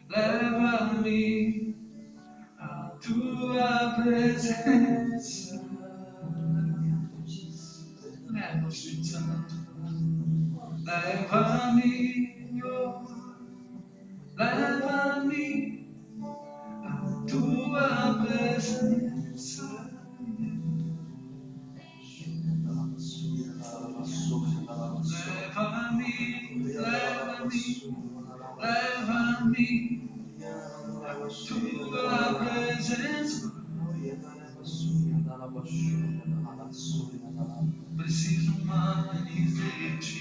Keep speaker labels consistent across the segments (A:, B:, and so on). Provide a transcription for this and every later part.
A: Leva-me à tua presença. Leva, Espírito Santo. Leva-me, leva-me à tua presença. Leva-me, leva-me, leva-me à tua presença. Preciso mais de ti.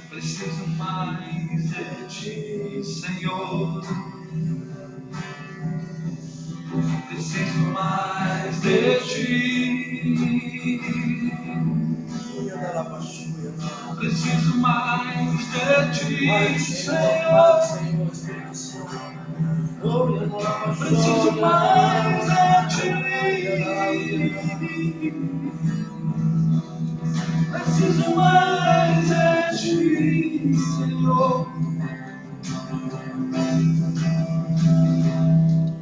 A: Preciso mais de ti, Senhor. Preciso mais de ti. Preciso mais de ti, Senhor. Preciso mais de ti. Preciso mais de ti, Senhor.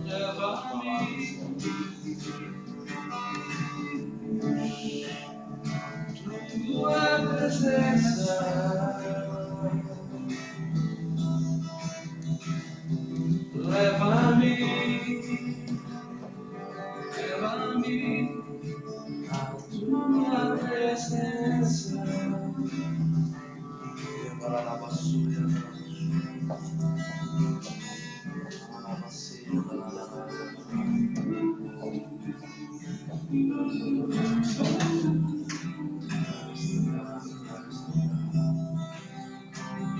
A: Leva-me tua presença. Leva-me, leva-me à tua presença.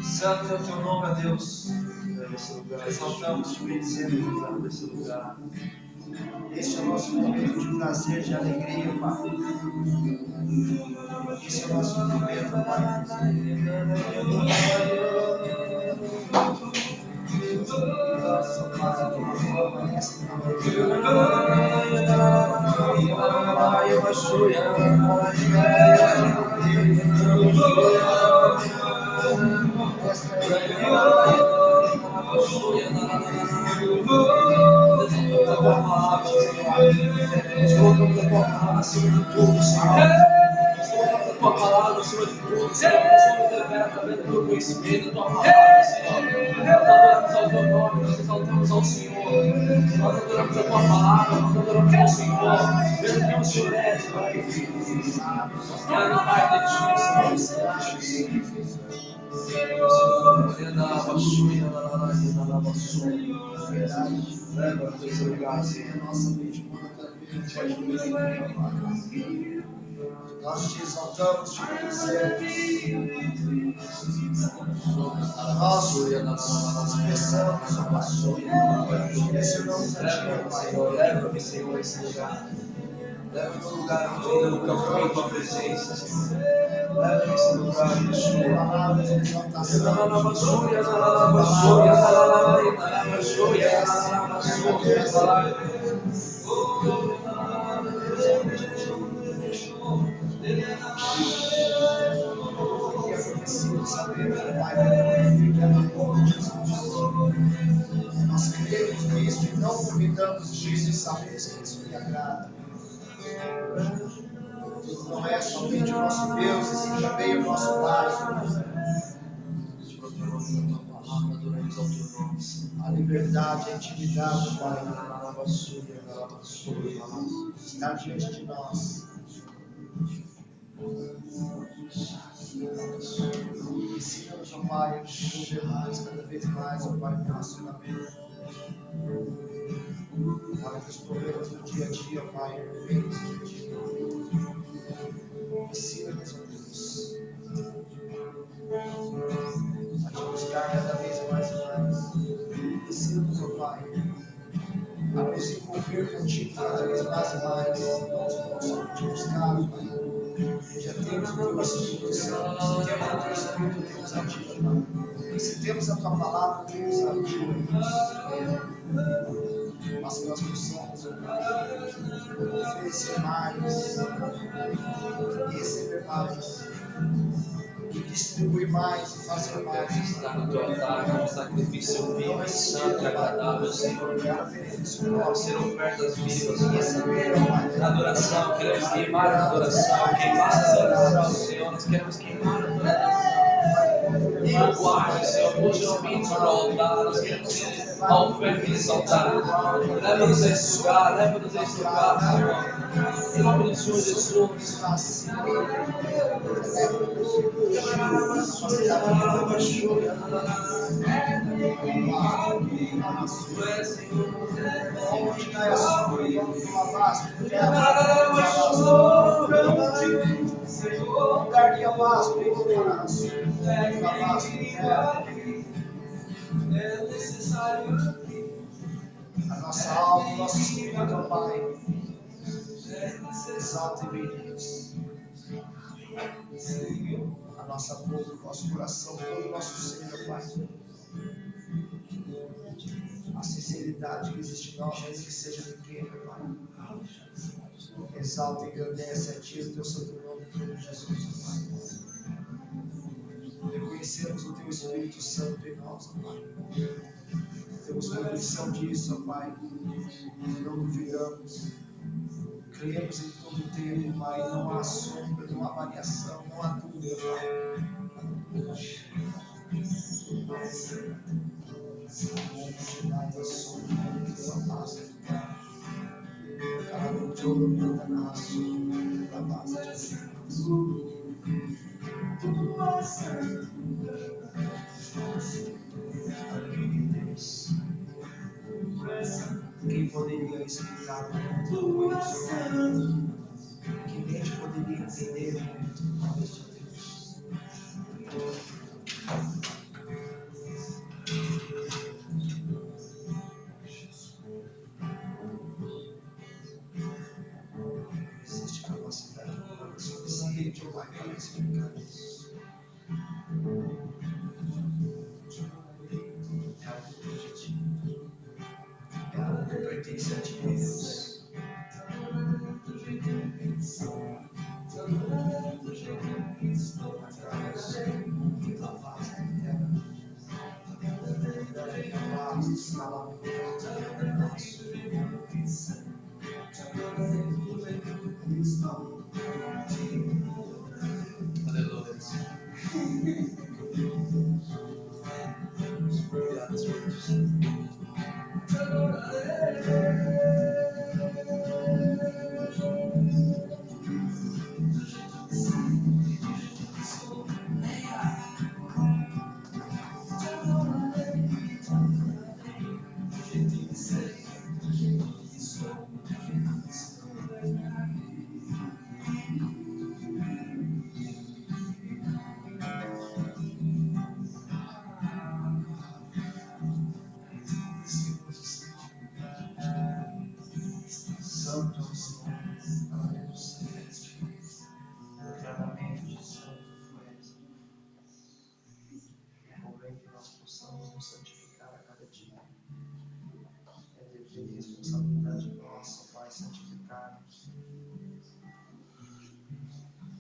A: Santo é o teu nome, ó Deus. Exaltamos, te bendizemos nesse lugar. Este é o nosso momento de prazer, de alegria, Pai. Esse é o nosso momento, Pai. Nossa, Pai, tua forma é essa nós colocamos a tua palavra acima de tudo, Senhor. Nós colocamos a tua palavra acima de tudo, Senhor. Nós somos através do teu conhecimento, da tua palavra, Senhor. Nós adoramos ao teu nome, nós exaltamos ao Senhor. Nós adoramos a tua palavra, nós adoramos ao Senhor. Mesmo que o Senhor é, Pai. Nós queremos mais de ti, Leva, Deus, obrigado, Senhor. Nossa mente, nós te exaltamos, te bendizemos. Nós expressamos a paixão. Direcionamos a ti, Pai. Leva-me, Senhor, a esse lugar. Leva-me no lugar onde ainda nunca fui em tua presença, Senhor. Leva-me a esse lugar, Yeshua. Nós cremos nisso e não duvidamos disso e sabemos que isso lhe agrada. Tudo não é somente o nosso Deus, e sim também o nosso Pai. A liberdade, a intimidade, Pai, está diante de nós. Ensina-nos, ó Pai, a desenvolver mais, cada vez mais, ó Pai, no relacionamento. Para que os problemas do dia a dia, Pai, venham do dia a dia. Ensina-nos, ó Deus, a te buscar cada vez mais e mais. Ensina-nos, ó Pai, a nos envolver contigo cada vez mais e mais. Nós possamos te buscar, Pai. Já temos o teu Espírito Santo, se temos o teu Espírito, Deus ativa. E se temos a tua palavra, Deus ativa.
B: mas que nós possamos oferecer mais, receber mais, e distribuir mais e fazer mais.
A: Está no teu altar como sacrifício vivo, santo e agradável, Senhor. Queremos ser ofertas vivas, adoração, queremos queimar a adoração, queimar a adoração, Senhor. Nós queremos queimar a adoração. Guarde, Senhor, continuamente sobre o altar. Nós queremos ser a oferta desse altar. Leva-nos a esse lugar, leva-nos a esse lugar, Senhor. Em nome do Senhor Jesus.
B: A nossa alma, o nosso espírito, Pai, exalta e bendiz. A nossa boca, o nosso coração, todo o nosso ser, Pai. A sinceridade que existe em nós, mesmo que seja pequena, Pai. Exalta e engrandece a Ti o Teu santo nome, em nome de Jesus, Pai. Reconhecemos o Teu Espírito Santo em nós, Pai. Temos convicção disso, Pai. Não duvidamos. Cremos em todo o tempo, Pai. Não há sombra, não há variação, não há dúvida, Pai. Quem poderia explicar tudo isso? Quem mente poderia entender este Deus? Existe capacidade humana suficiente, Pai, para explicar isso. É algo legítimo. É algo que pertence a Ti, Deus. Através da vasta terra, da vasta sala
A: Aleluia. Obrigado, Senhor.
B: Santo é o Senhor, Deus celeste, eternamente santo tu és. Convém que nós possamos nos santificar a cada dia. É dever e responsabilidade nossa, Pai, santificar-nos.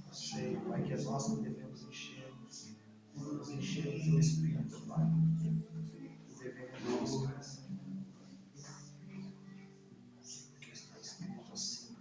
B: Eu sei, Pai, que é nós que devemos encher-nos, nos encher do Teu Espírito, Pai. O dever é nosso, Pai, porque está escrito assim.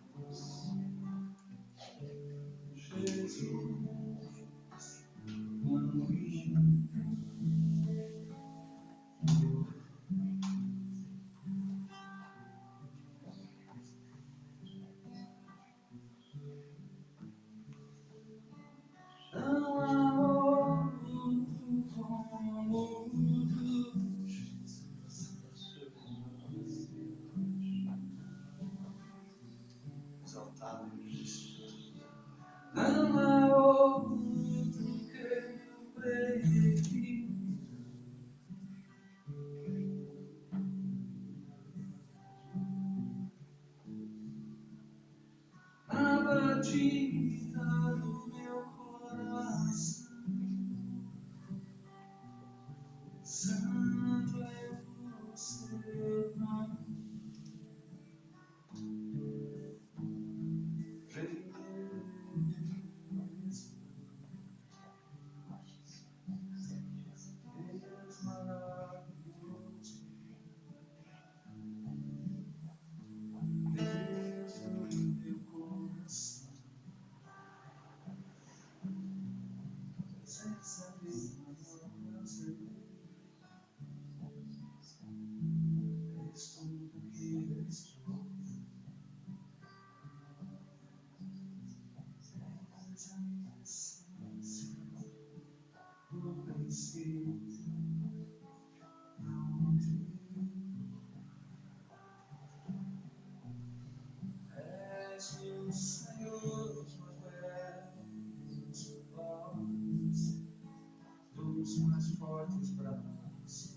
B: Mais fortes braços.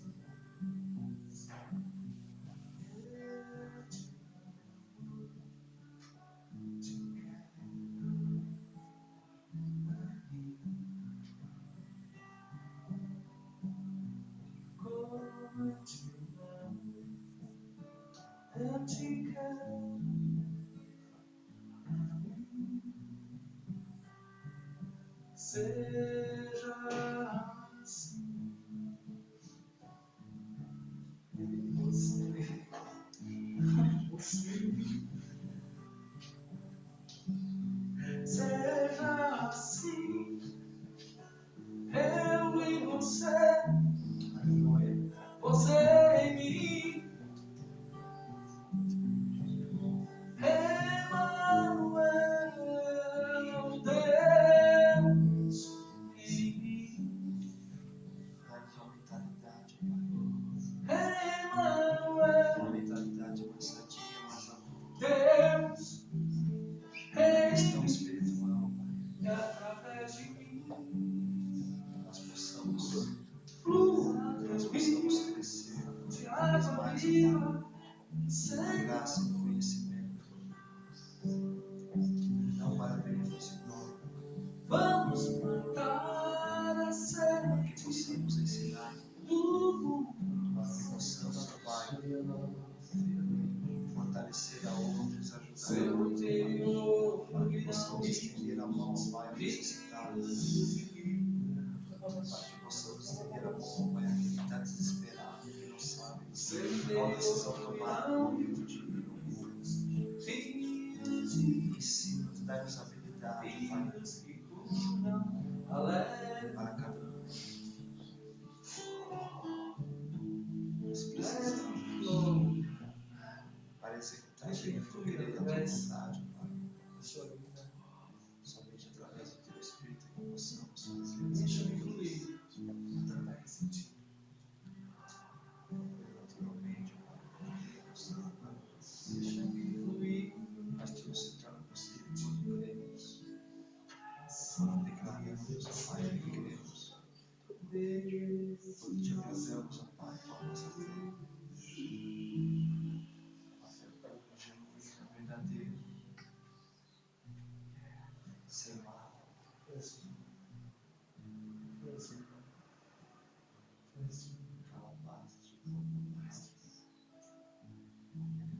B: Eu te quero. Seja assim. Seja assim. Eu e você. Você em mim. Emmanuel, Deus em mim. Traz uma mentalidade, Pai. Emmanuel, uma mentalidade mais sadia, mais adulta. Deus questão espiritual, Pai. Através de mim. Nós possamos crescer cada vez mais, Pai. Graça e conhecimento. Não para benefício próprio. Vamos plantar a semente. Que possamos ensinar. Para que possamos, Pai, fortalecer a outros, ajudar a outros. Para que possamos estender a mão, Pai, ao necessitado. Para que possamos estender a mão, Pai, àquele que está desesperado, que não sabe qual decisão tomar no momento de ensino, dá-nos habilidade, Pai, para cada um. Nós precisamos para executar bem a tua querer e a tua vontade, Pai. Somente através do teu Espírito que possamos fazer naturalmente, Pai. Mas tudo se torna possível quando cremos. Declaramos, ó Pai, que cremos. Quando te agradamos, ó Pai, com a nossa fé. A fé pura, genuína, verdadeira. Sem mal. Fala basta de fogo mais.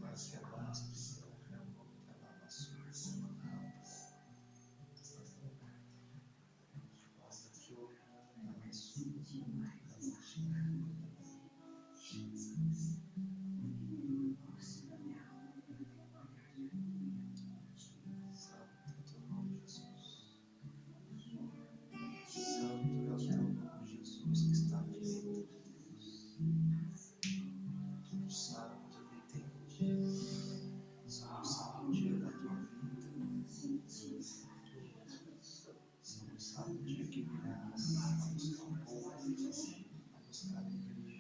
B: Mas que basta de fogo, que lava suas semanas. Basta que eu lave suas Santo é o teu nome, Jesus. Santo é o teu nome, Jesus, que está à direita de Deus. Tu sabe tudo e entende. Só não sabe o dia da tua vida. Só não sabe o dia que virás a buscar um pouco, a buscar alegria.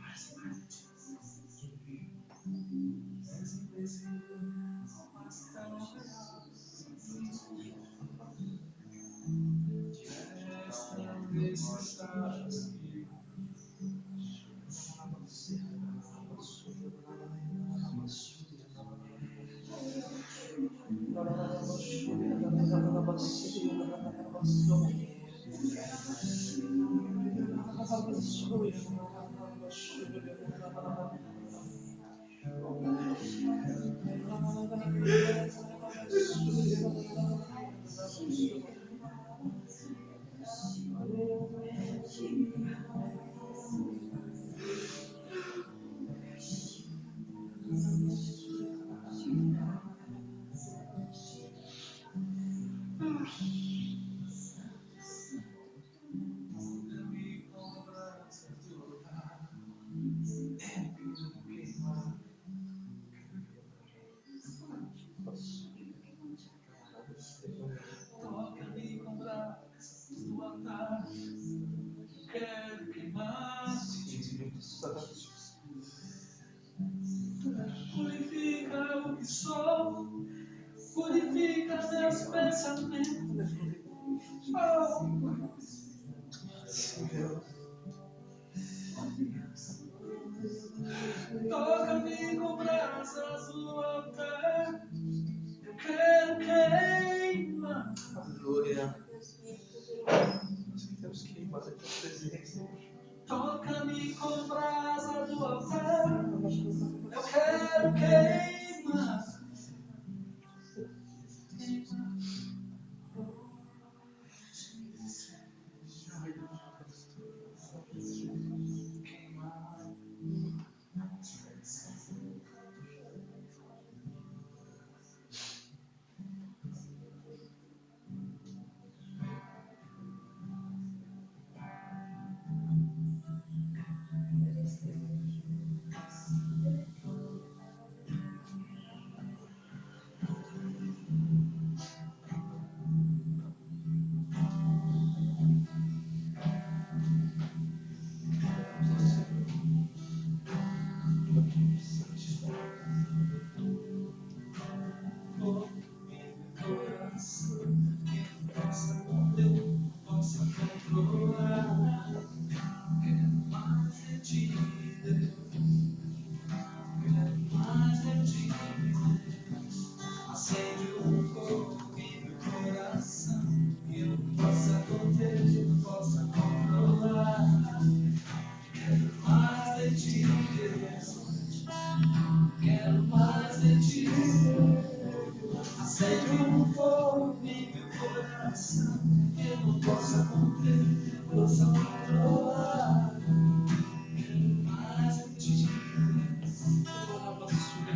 A: possa controlar. Quero mais de ti.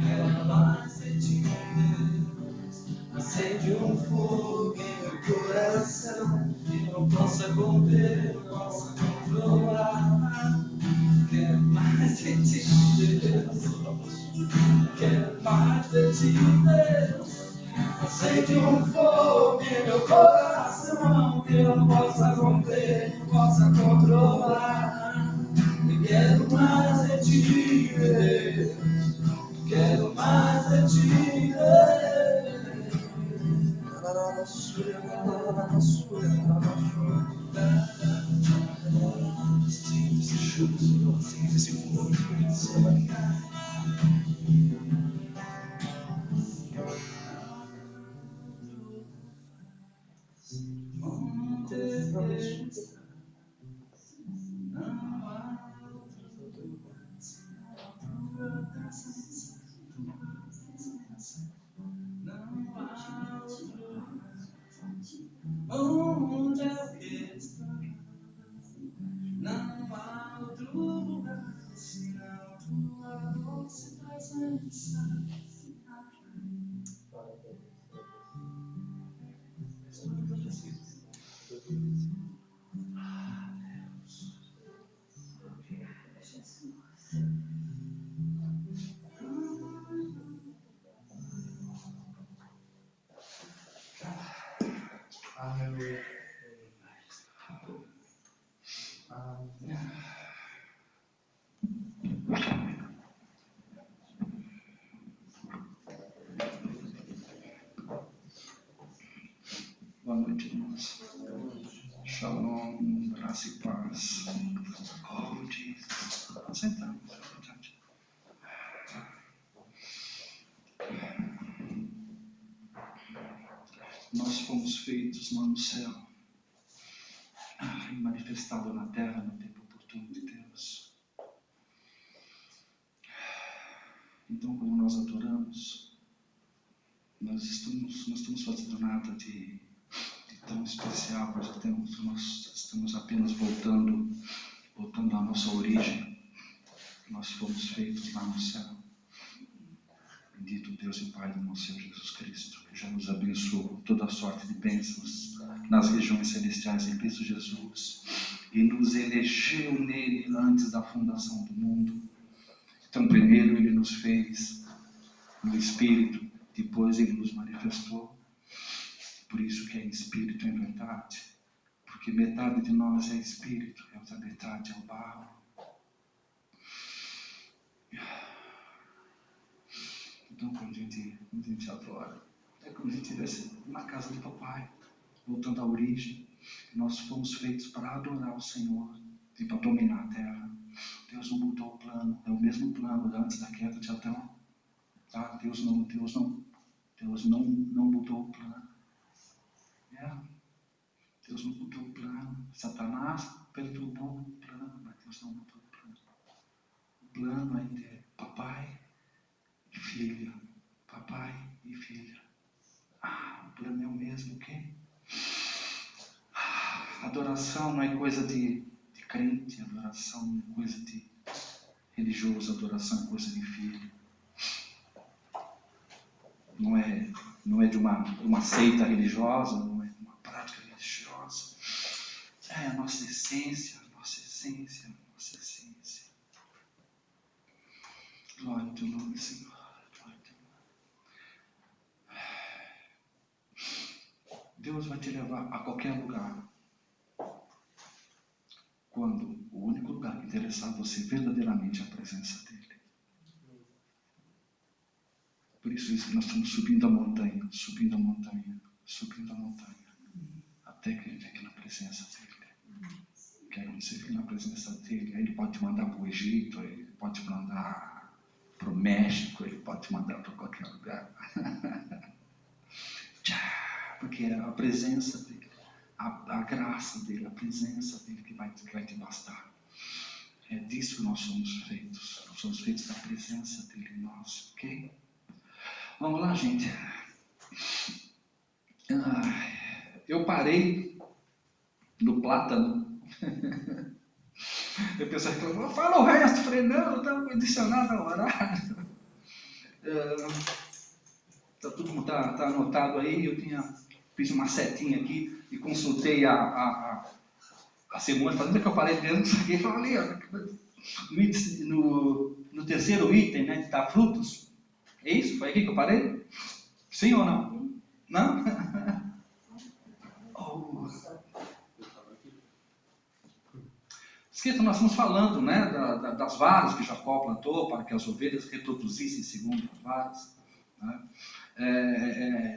A: Quero mais de ti, Deus. Acende um fogo em meu coração que não possa conter, não possa controlar. Quero mais de ti, Deus. Quero mais de ti, Deus. Acende um fogo em meu coração que eu não possa conter, não possa controlar. Eu quero mais de ti, Deus. Quero mais de ti, Deus. Onde eu quero estar, não há outro lugar senão tua doce presença.
B: Aleluia. Aleluia.
C: Boa noite, irmãos. Shalom, graça e paz. Oh, Jesus. Sentamos, é verdade. Nós fomos feitos lá no céu, e manifestado na terra no tempo oportuno de Deus. Então, quando nós adoramos, nós estamos fazendo nada de tão especial, nós estamos apenas voltando à nossa origem. Nós fomos feitos lá no céu. Bendito Deus e Pai do nosso Senhor Jesus Cristo, que já nos abençoou com toda a sorte de bênçãos nas regiões celestiais em Cristo Jesus e nos elegeu nele antes da fundação do mundo. Então, primeiro Ele nos fez no Espírito, depois Ele nos manifestou. Por isso que é Espírito em verdade, porque metade de nós é Espírito e a outra metade é o barro. Então, quando a gente adora, é como a gente estivesse na casa do papai, voltando à origem. Nós fomos feitos para adorar o Senhor e para dominar a terra. Deus não mudou o plano, é o mesmo plano antes da queda de Adão. Tá? Deus não mudou o plano. Deus não mudou o plano. Satanás perturbou o plano, mas Deus não mudou o plano. O plano ainda é papai e filha. Papai e filha. O plano é o mesmo, ok? Adoração não é coisa de crente, adoração não é coisa de religioso, adoração é coisa de filho. Não é de uma seita religiosa, não é de uma prática religiosa. É a nossa essência, nossa essência, nossa essência. Glória ao teu nome, Senhor. Glória ao teu nome. Deus vai te levar a qualquer lugar. Quando o único lugar que interessar você verdadeiramente é a presença dEle. Por isso nós estamos subindo a montanha, subindo a montanha, subindo a montanha, até que ele venha na presença dEle. Que aí quando você vem na presença dEle, aí Ele pode te mandar para o Egito, Ele pode te mandar para o México, Ele pode te mandar para qualquer lugar. Porque é a presença dEle, a graça dEle, a presença dEle que vai te bastar. É disso que nós somos feitos. Nós somos feitos da presença dEle em nós, ok? Vamos lá, gente. Eu parei no plátano E a pessoa reclamou, fala o resto. Eu falei, não, eu estava condicionado ao horário. Tá anotado aí. Fiz uma setinha aqui e consultei a semana, fazendo que eu falei dentro disso aqui, falei ali, no terceiro item, né, de dar frutos. É isso? Foi aqui que eu parei? Sim ou não? Não? Esqueça, nós estamos falando, né, das varas que Jacó plantou para que as ovelhas reproduzissem segundo as varas. Né?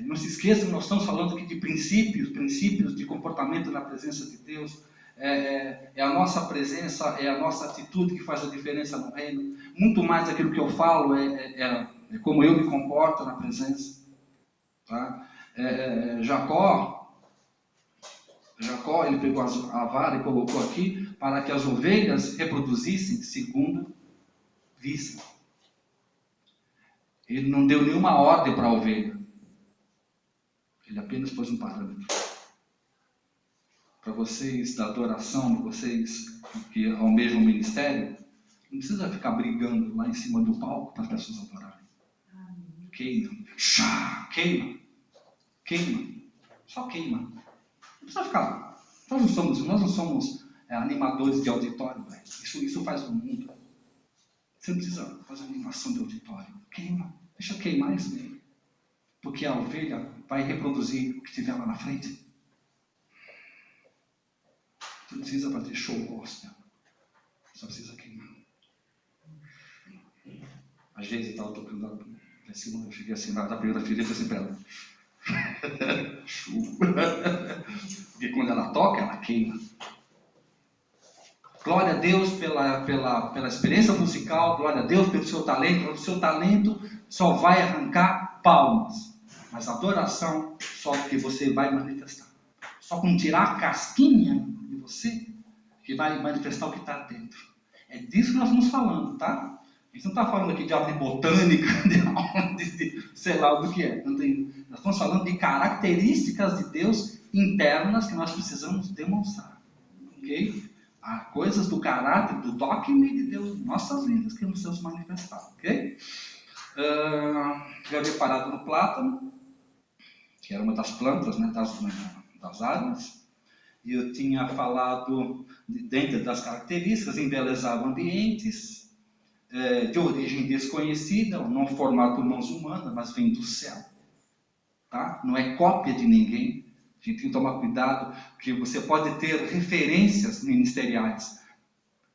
C: Não se esqueça que nós estamos falando aqui de princípios de comportamento na presença de Deus. É a nossa presença, é a nossa atitude que faz a diferença no reino. Muito mais daquilo que eu falo é como eu me comporto na presença. Tá? Jacó, ele pegou a vara e colocou aqui para que as ovelhas reproduzissem segundo vissem. Ele não deu nenhuma ordem para a ovelha. Ele apenas pôs um parâmetro. Para vocês da adoração, vocês que almejam o ministério, não precisa ficar brigando lá em cima do palco para as pessoas adorarem. Queima. Queima. Só queima. Não precisa ficar lá. Nós não somos animadores de auditório. Véio. Isso faz o mundo. Você não precisa fazer animação de auditório. Queima. Deixa queimar isso mesmo. Porque a ovelha vai reproduzir o que tiver lá na frente. Você não precisa fazer show gospel. Só precisa queimar. A Geise estava tocando lá em cima. Eu cheguei assim, da primeira filha, e falei assim para ela. Porque quando ela toca, ela queima. Glória a Deus pela experiência musical, glória a Deus pelo seu talento. O seu talento só vai arrancar palmas, mas a adoração só que você vai manifestar. Só com tirar a casquinha de você que vai manifestar o que está dentro. É disso que nós estamos falando, tá? A gente não está falando aqui de árvore botânica, de sei lá do que é. Nós estamos falando de características de Deus internas que nós precisamos demonstrar. Ok? Há coisas do caráter, do dogma de Deus em nossas vidas que precisamos manifestar. Ok? Já havia parado no plátano, que era uma das plantas, né, das árvores. E eu tinha falado, dentro das características, embelezava ambientes, de origem desconhecida, não formado por mãos humanas, mas vem do céu. Tá? Não é cópia de ninguém. A gente tem que tomar cuidado, porque você pode ter referências ministeriais,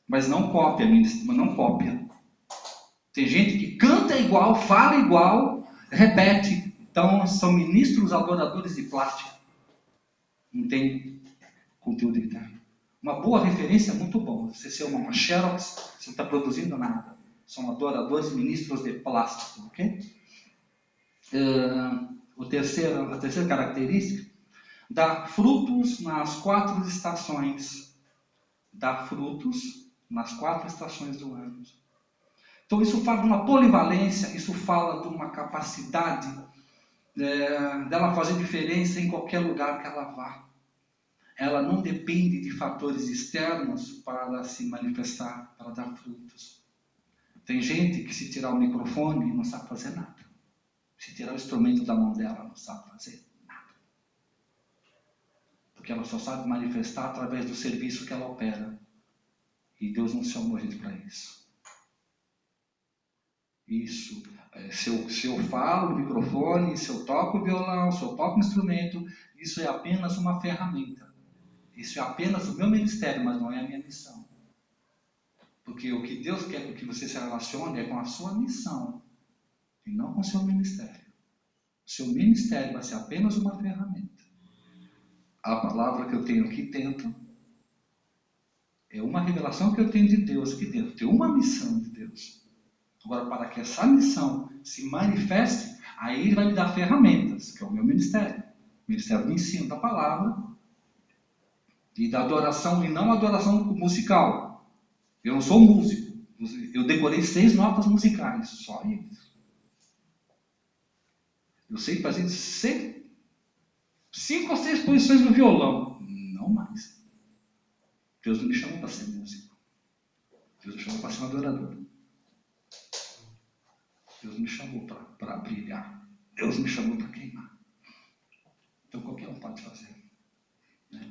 C: mas não cópia. Tem gente que canta igual, fala igual, repete. Então, são ministros adoradores de plástico. Não tem conteúdo interno. Uma boa referência é muito bom. Você ser uma xerox, você não está produzindo nada. São adoradores, ministros de plástico, ok? A terceira característica, dá frutos nas 4 estações. Dá frutos nas 4 estações do ano. Então isso fala de uma polivalência, isso fala de uma capacidade dela fazer diferença em qualquer lugar que ela vá. Ela não depende de fatores externos para se manifestar, para dar frutos. Tem gente que se tirar o microfone não sabe fazer nada. Se tirar o instrumento da mão dela não sabe fazer nada. Porque ela só sabe manifestar através do serviço que ela opera. E Deus não se chamou a gente para isso. Isso. Se eu falo no microfone, se eu toco o violão, se eu toco o instrumento, isso é apenas uma ferramenta. Isso é apenas o meu ministério, mas não é a minha missão. Porque o que Deus quer que você se relacione é com a sua missão e não com o seu ministério. O seu ministério vai ser apenas uma ferramenta. A palavra que eu tenho aqui dentro é uma revelação que eu tenho de Deus aqui dentro. Tem uma missão de Deus. Agora, para que essa missão se manifeste, aí Ele vai me dar ferramentas, que é o meu ministério. O ministério do ensino da palavra e da adoração, e não adoração musical. Eu não sou músico. Eu decorei 6 notas musicais, só isso. Eu sei fazer 5 ou 6 posições no violão, não mais. Deus não me chamou para ser músico. Deus me chamou para ser um adorador. Deus me chamou para brilhar. Deus me chamou para queimar. Então qualquer um pode fazer. Né?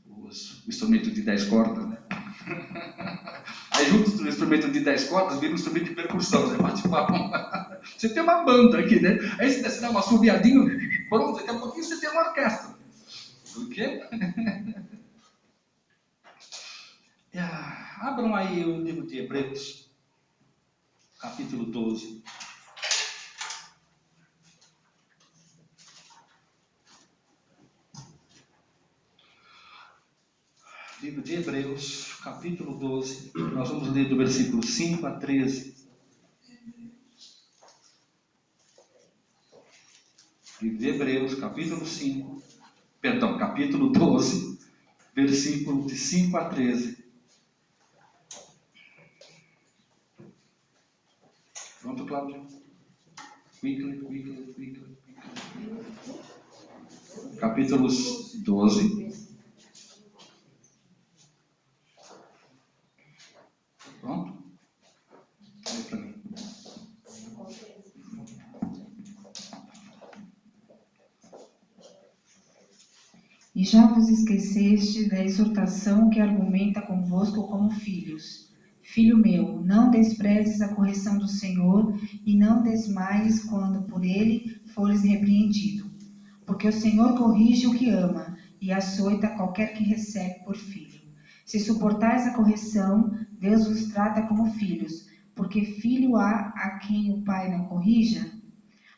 C: O instrumento de 10 cordas, né? Aí junto do instrumento de 10 cordas vira um instrumento de percussão, né? Bate palma. Você tem uma banda aqui, né? Aí você dá uma assobiadinha, pronto, daqui a pouquinho você tem uma orquestra. Por quê? Abram aí o livro de Hebreus, capítulo 12. Livro de Hebreus, capítulo 12. Nós vamos ler do versículo 5 a 13. Livro de Hebreus, capítulo 12, versículo de 5 a 13. Pronto, Cláudio? Quickly. Capítulos 12. Pronto? Olha para mim.
D: E já vos esqueceste da exortação que argumenta convosco como filhos. Filho meu, não desprezes a correção do Senhor, e não desmaies quando por ele fores repreendido. Porque o Senhor corrige o que ama, e açoita qualquer que recebe por filho. Se suportais a correção, Deus vos trata como filhos, porque filho há a quem o pai não corrija?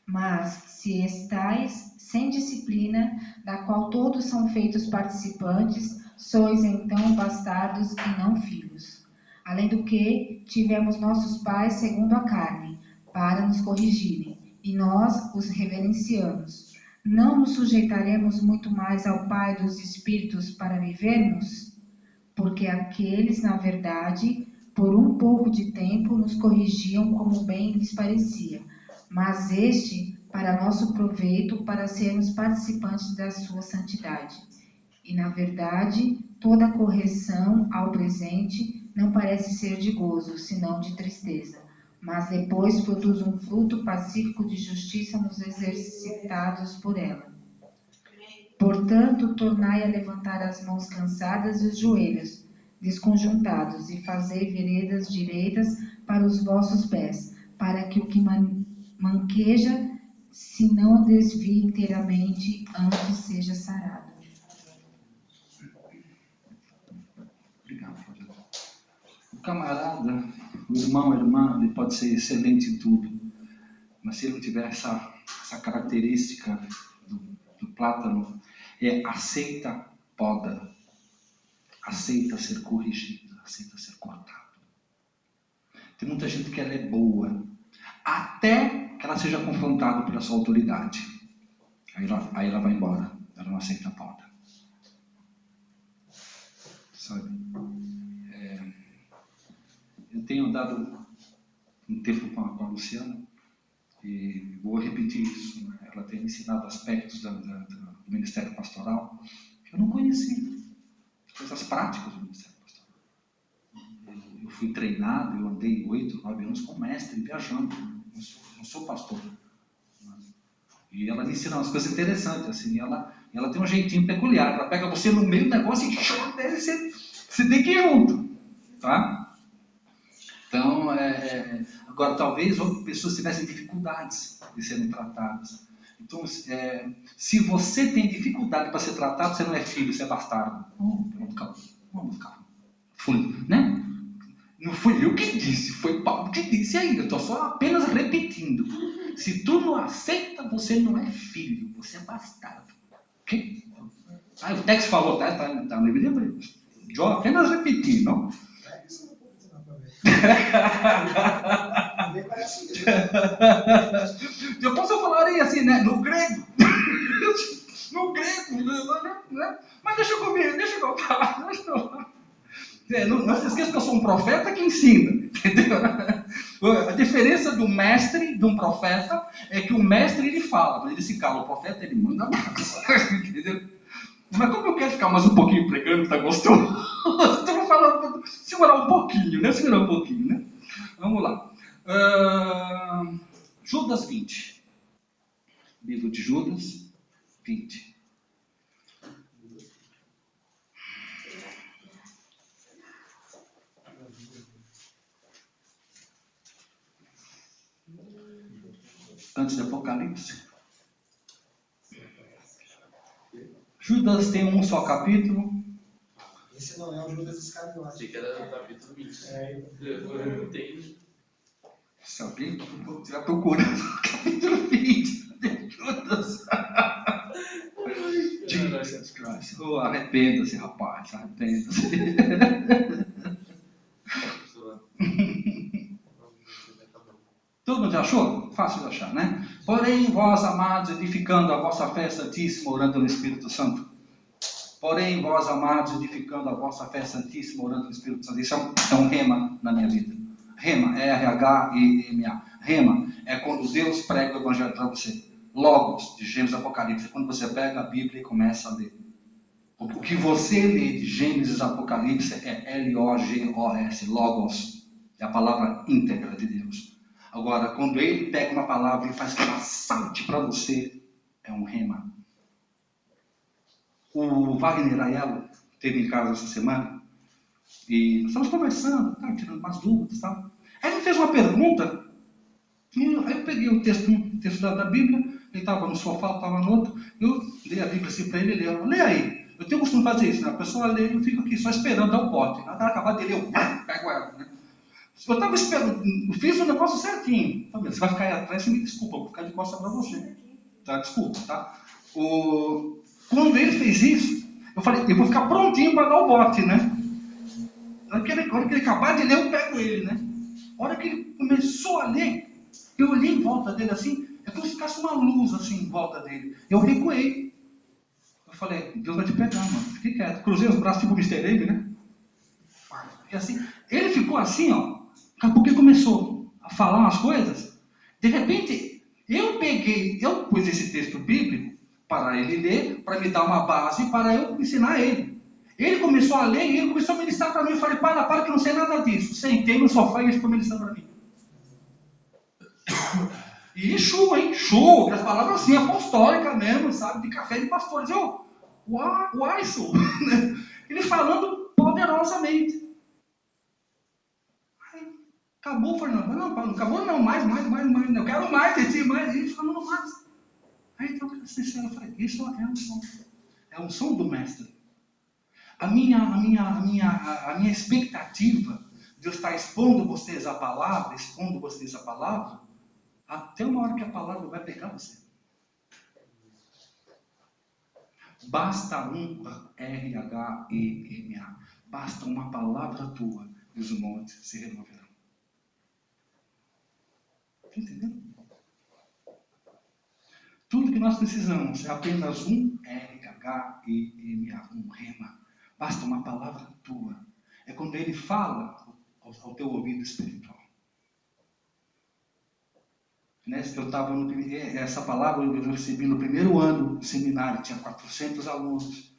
D: Mas se estais sem disciplina, da qual todos são feitos participantes, sois então bastardos e não filhos. Além do que, tivemos nossos pais segundo a carne, para nos corrigirem, e nós os reverenciamos. Não nos sujeitaremos muito mais ao Pai dos Espíritos para vivermos? Porque aqueles, na verdade, por um pouco de tempo nos corrigiam como bem lhes parecia, mas este para nosso proveito, para sermos participantes da sua santidade. E, na verdade, toda correção ao presente não parece ser de gozo, senão de tristeza, mas depois produz um fruto pacífico de justiça nos exercitados por ela. Portanto, tornai a levantar as mãos cansadas e os joelhos desconjuntados, e fazei veredas direitas para os vossos pés, para que o que manqueja se não desvie inteiramente, antes seja sarado.
C: Obrigado, Flávio. O camarada, o irmão, a irmã, ele pode ser excelente em tudo, mas se ele não tiver essa característica do plátano, aceita poda, aceita ser corrigido, aceita ser cortado. Tem muita gente que ela é boa, até que ela seja confrontada pela sua autoridade. Aí ela vai embora, ela não aceita a poda. Sabe? Eu tenho dado um tempo com a Luciana, e vou repetir isso, né? Ela tem me ensinado aspectos do ministério pastoral que eu não conhecia, coisas práticas do ministério pastoral. Eu fui treinado, eu andei 8, 9 anos com mestre, viajando, não sou pastor. E ela me ensina umas coisas interessantes, assim, ela tem um jeitinho peculiar, ela pega você no meio do negócio e você tem que ir junto, tá? Então, agora, talvez outras pessoas tivessem dificuldades de serem tratadas. Então, se você tem dificuldade para ser tratado, você não é filho, você é bastardo. Vamos ficar. Né? Não fui eu que disse, foi Paulo que disse ainda. Eu estou só apenas repetindo. Se tu não aceita, você não é filho, você é bastardo. Ok? O texto falou, tá no livro de Hebreus. Eu apenas repeti, não? Eu posso falar aí assim, né? No grego. Né? Mas deixa eu falar. Não se esqueça que eu sou um profeta que ensina, entendeu? A diferença do mestre, de um profeta, é que o mestre ele fala, mas ele se cala, o profeta ele manda mais, entendeu? Mas como eu quero ficar mais um pouquinho pregando, tá gostoso? Tu não pouquinho, né? Segurar um pouquinho, né? Vamos lá. Judas 20. Livro de Judas 20. Antes de Apocalipse. Judas tem um só capítulo.
B: Esse não é o Judas Iscariote.
A: Achei que era o capítulo 20. Eu não tenho.
C: Se alguém estiver procurando o capítulo 20 de Judas. Jesus Christ. Oh, arrependa-se, rapaz. Arrependa-se. Todo mundo já achou? Fácil de achar, né? Porém, vós, amados, edificando a vossa fé santíssima, orando no Espírito Santo. Porém, vós, amados, edificando a vossa fé santíssima, orando no Espírito Santo. Isso é um rema na minha vida. Rema, R-H-E-M-A. Rema é quando Deus prega o Evangelho para você. Logos, de Gênesis e Apocalipse. Quando você pega a Bíblia e começa a ler. O que você lê de Gênesis e Apocalipse é L-O-G-O-S. Logos. É a palavra íntegra de Deus. Agora, quando ele pega uma palavra e faz que ela salte para você, é um rema. O Wagner Aiello esteve em casa essa semana e nós estávamos conversando, tirando umas dúvidas e tal. Aí ele fez uma pergunta, e aí eu peguei o texto da Bíblia, ele estava no sofá, estava no outro, eu dei a Bíblia assim para ele, lê aí. Eu tenho o costume de fazer isso, né? A pessoa lê e eu fico aqui só esperando dar o bote. Até ela acabar de ler, eu pego ela, né? Eu estava esperando, eu fiz o negócio certinho. Você vai ficar aí atrás, você me desculpa, eu vou ficar de costas para você. Tá? Desculpa, tá? Quando ele fez isso, eu falei, eu vou ficar prontinho para dar o bote, né? Na hora que ele acabar de ler, eu pego ele, né? A hora que ele começou a ler, eu olhei em volta dele assim, é como se ficasse uma luz assim em volta dele. Eu recuei. Eu falei, Deus vai te pegar, mano. Fiquei quieto. Cruzei os braços tipo o Mr. Egg, né? E assim, ele ficou assim, ó. Daqui a pouco ele começou a falar umas coisas. De repente, eu pus esse texto bíblico para ele ler, para me dar uma base, para eu ensinar ele. Ele começou a ler e ele começou a ministrar para mim. Eu falei, para que eu não sei nada disso. Sentei no sofá e ele ficou ministrando para mim. E chuva, hein? Chuva, as palavras assim, apostólicas mesmo, sabe? De café de pastores. Uai, isso. Ele falando poderosamente. Acabou, Fernando. Não, acabou não, mais. Eu quero mais de ti, mais isso, falando mais. Aí então, eu falei, isso é um som. É um som do mestre. A minha expectativa de eu estar expondo vocês a palavra, até uma hora que a palavra vai pegar você. Basta um R-H-E-M-A. Basta uma palavra tua e os montes se removerão. Entendeu? Tudo que nós precisamos é apenas um R-H-E-M-A, um rema. Basta uma palavra tua. É quando ele fala ao teu ouvido espiritual. Essa palavra eu recebi no primeiro ano do seminário, tinha 400 alunos.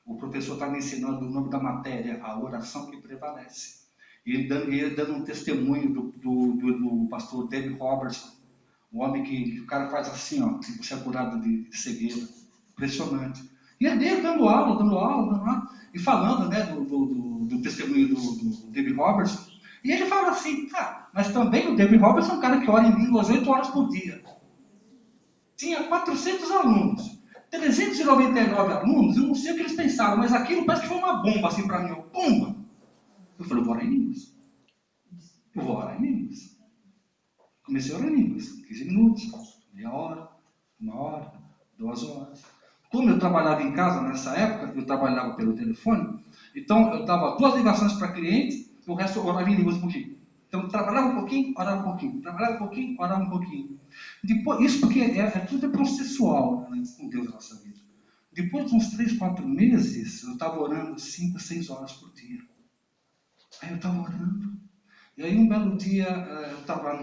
C: O professor estava me ensinando o nome da matéria, a oração que prevalece. E ele dando um testemunho do pastor David Robertson, o homem que o cara faz assim, ó, que você é curado de cegueira. Impressionante. E é dele dando aula, e falando, né, do testemunho do David Robertson. E ele fala assim, mas também o David Robertson é um cara que ora em línguas 8 horas por dia. Tinha 400 alunos. 399 alunos, eu não sei o que eles pensaram, mas aquilo parece que foi uma bomba assim para mim, ó, bomba. Eu falei, eu vou orar em línguas. Comecei a orar em línguas, 15 minutos, meia hora, 1 hora, 2 horas. Como eu trabalhava em casa nessa época, eu trabalhava pelo telefone, então eu dava 2 ligações para clientes, o resto eu orava em línguas um pouquinho. Então eu trabalhava um pouquinho, orava um pouquinho, orava um pouquinho. Depois, isso porque tudo é processual, né, com Deus na nossa vida. Depois de uns 3, 4 meses, eu estava orando 5, 6 horas por dia. Aí eu estava orando. E aí um belo dia, eu estava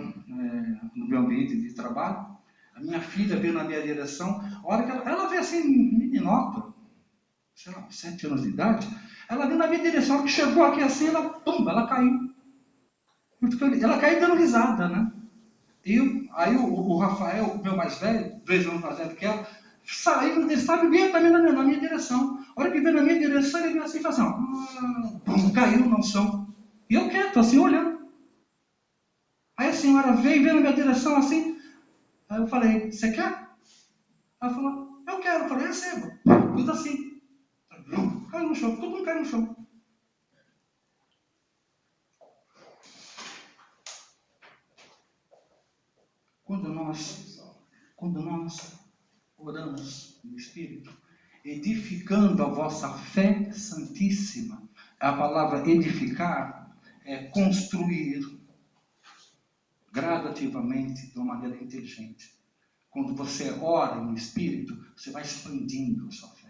C: no meu ambiente de trabalho, a minha filha veio na minha direção, a hora que ela veio assim, meninota, sei lá, 7 anos de idade, ela veio na minha direção, a hora que chegou aqui assim, ela caiu. muito feliz. Ela caiu dando risada, né? Aí o Rafael, o meu mais velho, 2 anos mais velho que ela, saiu, ele estava vindo também na minha direção. A hora que veio na minha direção, ele veio assim e falou assim, ó, caiu no chão. E eu quieto, assim, olhando. Aí a senhora veio na minha direção assim. Aí eu falei, você quer? Ela falou, eu quero. Eu falei, receba. Tudo assim. Caiu no chão, todo mundo caiu no chão. Quando nós oramos no Espírito, edificando a vossa fé santíssima, a palavra edificar é construir gradativamente de uma maneira inteligente. Quando você ora no Espírito, você vai expandindo a sua fé.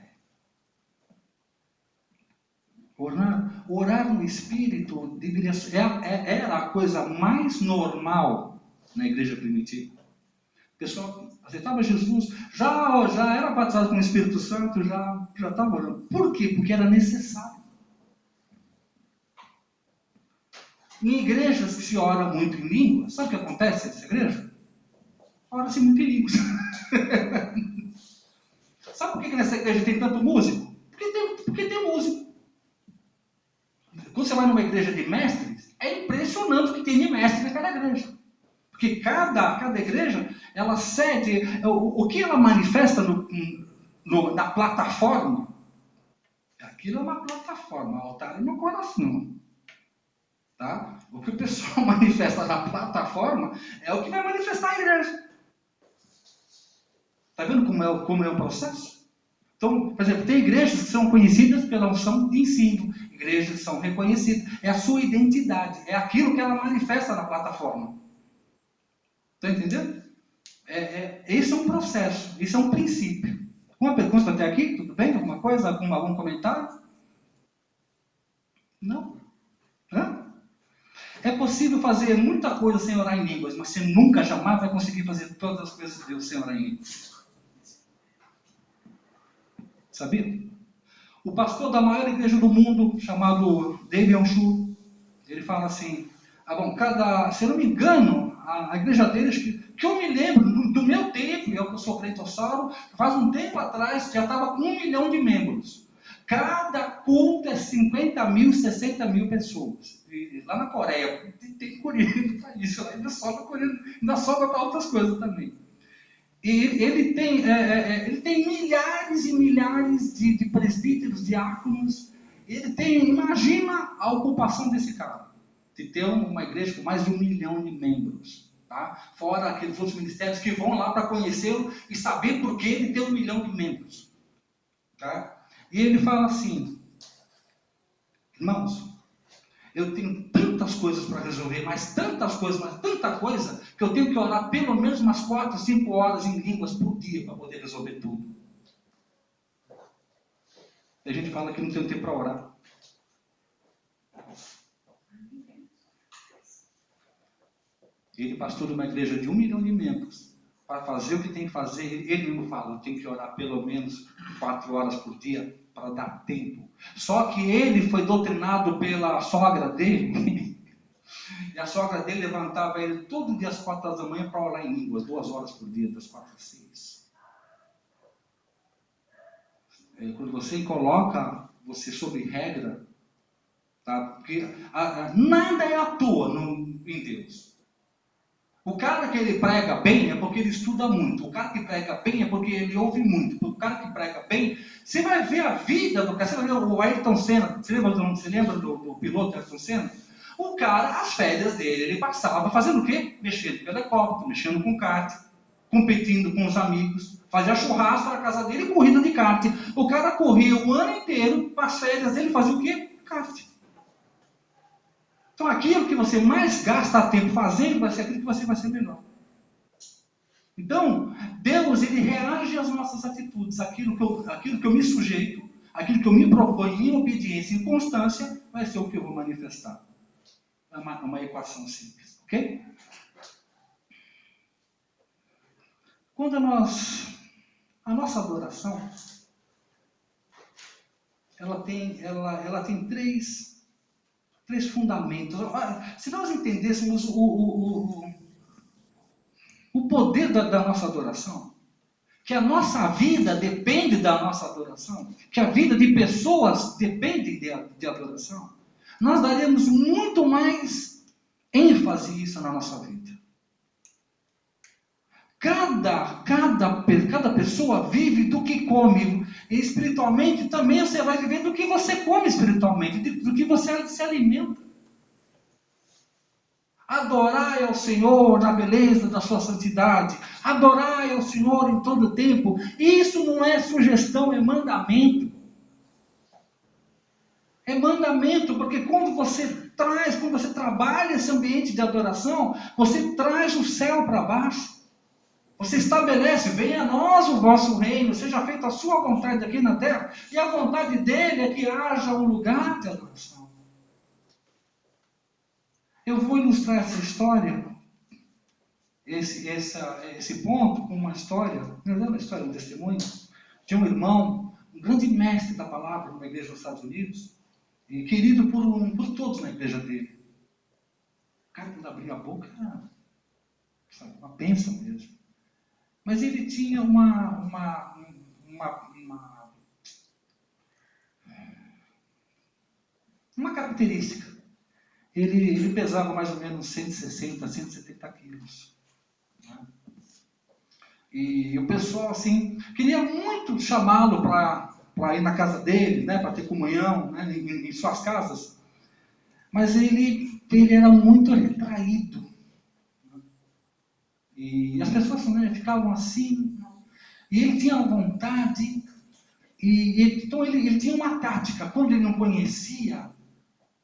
C: Orar no Espírito deveria ser, era a coisa mais normal na igreja primitiva. O pessoal aceitava Jesus, já era batizado com o Espírito Santo, já estava orando. Por quê? Porque era necessário. Em igrejas que se ora muito em línguas, sabe o que acontece nessa igreja? Ora-se muito em línguas. Sabe por que nessa igreja tem tanto músico? Porque tem músico. Quando você vai numa igreja de mestres, é impressionante o que tem de mestre naquela igreja. Porque cada igreja, ela cede, o que ela manifesta na plataforma, aquilo é uma plataforma, o altar é meu coração. Tá? O que o pessoal manifesta na plataforma é o que vai manifestar a igreja. Está vendo como é o processo? Então, por exemplo, tem igrejas que são conhecidas pela unção de ensino, igrejas que são reconhecidas, é a sua identidade, é aquilo que ela manifesta na plataforma. Está entendendo? Esse é um processo, isso é um princípio. Uma pergunta até aqui? Tudo bem? Alguma coisa? Algum comentário? Não? Hã? É possível fazer muita coisa sem orar em línguas, mas você nunca, jamais vai conseguir fazer todas as coisas de Deus sem orar em línguas. Sabia? O pastor da maior igreja do mundo, chamado David Onshur, ele fala assim, se eu não me engano, a igreja deles, que eu me lembro, do meu tempo, eu sou crentossauro, faz um tempo atrás, já estava com 1 milhão de membros. Cada culto é 50 mil, 60 mil pessoas. E lá na Coreia, tem coreano para isso, ainda sobra coreano, ainda sobra para outras coisas também. E ele tem milhares e milhares de presbíteros, diáconos. Imagina a ocupação desse cara, de ter uma igreja com mais de 1 milhão de membros. Tá? Fora aqueles outros ministérios que vão lá para conhecê-lo e saber por que ele tem 1 milhão de membros. Tá? E ele fala assim, irmãos, eu tenho tantas coisas para resolver, mas tanta coisa, que eu tenho que orar pelo menos umas 4, 5 horas em línguas por dia para poder resolver tudo. E a gente fala que não tem tempo para orar. Ele pastora uma igreja de 1 milhão de membros. Para fazer o que tem que fazer, ele mesmo fala, eu tenho que orar pelo menos 4 horas por dia para dar tempo. Só que ele foi doutrinado pela sogra dele. E a sogra dele levantava ele todo dia às 4 horas da manhã para orar em línguas, 2 horas por dia, das 4 às 6. Quando você coloca você sob regra, tá? Porque nada é à toa em Deus. O cara que ele prega bem é porque ele estuda muito. O cara que prega bem é porque ele ouve muito. O cara que prega bem, você vai ver a vida do cara. Você vai ver o Ayrton Senna. Você lembra do piloto Ayrton Senna? O cara, as férias dele, ele passava fazendo o quê? Mexendo com helicóptero, mexendo com kart, competindo com os amigos, fazia churrasco na casa dele e corrida de kart. O cara corria o ano inteiro, as férias dele fazia o quê? Kart. Então aquilo que você mais gasta tempo fazendo vai ser aquilo que você vai ser melhor. Então, Deus, ele reage às nossas atitudes. Aquilo que eu me sujeito, aquilo que eu me proponho em obediência e constância, vai ser o que eu vou manifestar. É uma equação simples, ok? Quando a nossa adoração, ela tem 3 Três fundamentos. Olha, se nós entendêssemos o poder da nossa adoração, que a nossa vida depende da nossa adoração, que a vida de pessoas depende de adoração, nós daremos muito mais ênfase a isso na nossa vida. Cada pessoa vive do que come. E espiritualmente também você vai viver do que você come espiritualmente, do que você se alimenta. Adorai ao Senhor na beleza da sua santidade. Adorai ao Senhor em todo o tempo. Isso não é sugestão, é mandamento. É mandamento, porque quando você trabalha esse ambiente de adoração, você traz o céu para baixo. Você estabelece, venha a nós o vosso reino, seja feita a sua vontade aqui na terra, e a vontade dele é que haja um lugar de adoração. Eu vou ilustrar essa história, esse ponto, com uma história, não é uma história, um testemunho, de um irmão, um grande mestre da palavra numa igreja nos Estados Unidos, e querido por todos na igreja dele. O cara, quando abria a boca, era uma bênção mesmo. Mas ele tinha uma característica. Ele pesava mais ou menos 160, 170 quilos. Né? E o pessoal, assim, queria muito chamá-lo para ir na casa dele, né, para ter comunhão, né, em suas casas. Mas ele era muito retraído. E as pessoas, né, ficavam assim. E ele tinha vontade. Então ele tinha uma tática. Quando ele não conhecia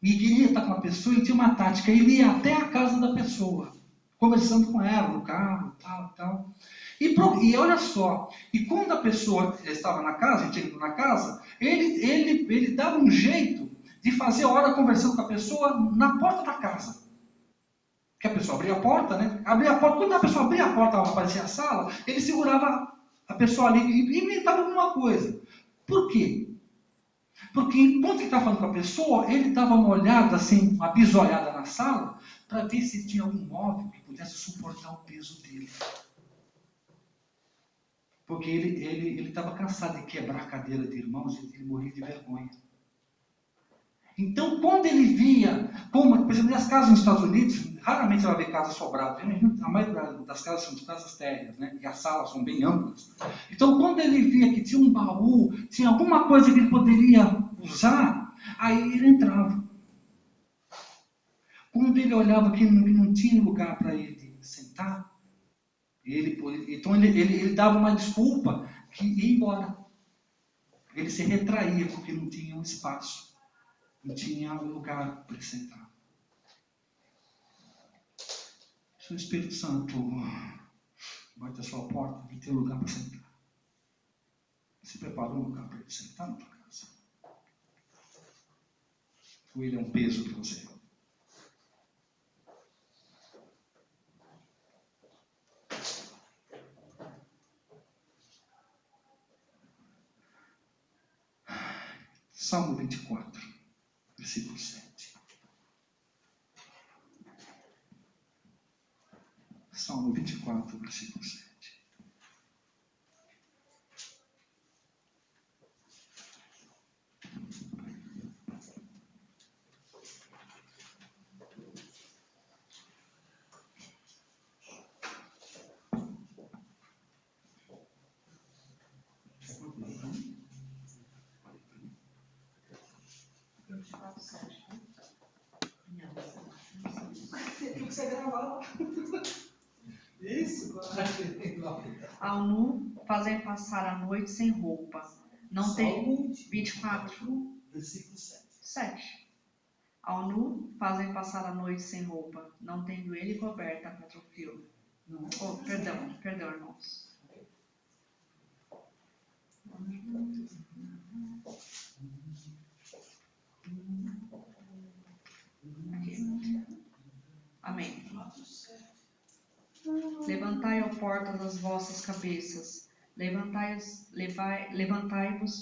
C: e queria estar com a pessoa, ele tinha uma tática. Ele ia até a casa da pessoa, conversando com ela, no carro, tal. E olha só, e quando a pessoa estava na casa, tinha ido na casa, ele dava um jeito de fazer a hora conversando com a pessoa na porta da casa. Que a pessoa abria a porta, né? Abria a porta, quando a pessoa abria a porta, aparecia a sala, ele segurava a pessoa ali e inventava alguma coisa. Por quê? Porque enquanto ele estava falando com a pessoa, ele dava uma olhada, assim, uma bisoiada na sala, para ver se tinha algum móvel que pudesse suportar o peso dele. Porque ele estava cansado de quebrar a cadeira de irmãos e ele morria de vergonha. Então, quando ele via, por exemplo, as casas nos Estados Unidos, raramente você vai ver casas sobradas. A maioria das casas são de casas térreas, né? E as salas são bem amplas. Então, quando ele via que tinha um baú, tinha alguma coisa que ele poderia usar, aí ele entrava. Quando ele olhava que não tinha lugar para ele sentar, então ele dava uma desculpa que ia embora. Ele se retraía porque não tinha um espaço. Não tinha um lugar para sentar. Se o Espírito Santo bate a sua porta, ele tem um lugar para sentar. Você preparou um lugar para ele sentar na tua casa? Ou ele é um peso para você? Salmo 24, versículo 7. Salmo 24, versículo 7.
A: Você gravar. Isso,
D: Ao nu fazem passar a noite sem roupa. Não tem 24,
A: versículo 7.
D: 7. Ao nu fazem passar a noite sem roupa, não tendo ele coberta contra o frio. Oh, perdão, irmãos. Aqui. Amém. Levantai, ó portas, as vossas cabeças. Levantai-vos,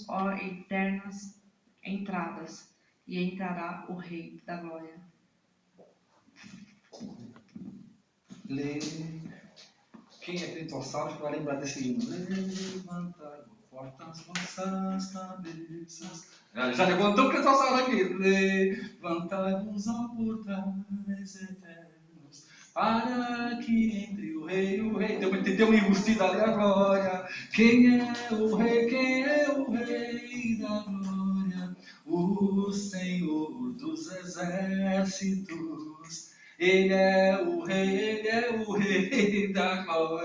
D: ó eternas entradas, e entrará o Rei da Glória.
C: Lê. Quem é pentecostal vai lembrar desse hino. Levantai, portas vossas cabeças. Já levantou o pentecostal aqui. Levantai-vos, ó portais eternos, para que entre o rei. Tem uma embustida ali a glória. Quem é o rei? Quem é o rei da glória? O Senhor dos exércitos. Ele é o rei da glória.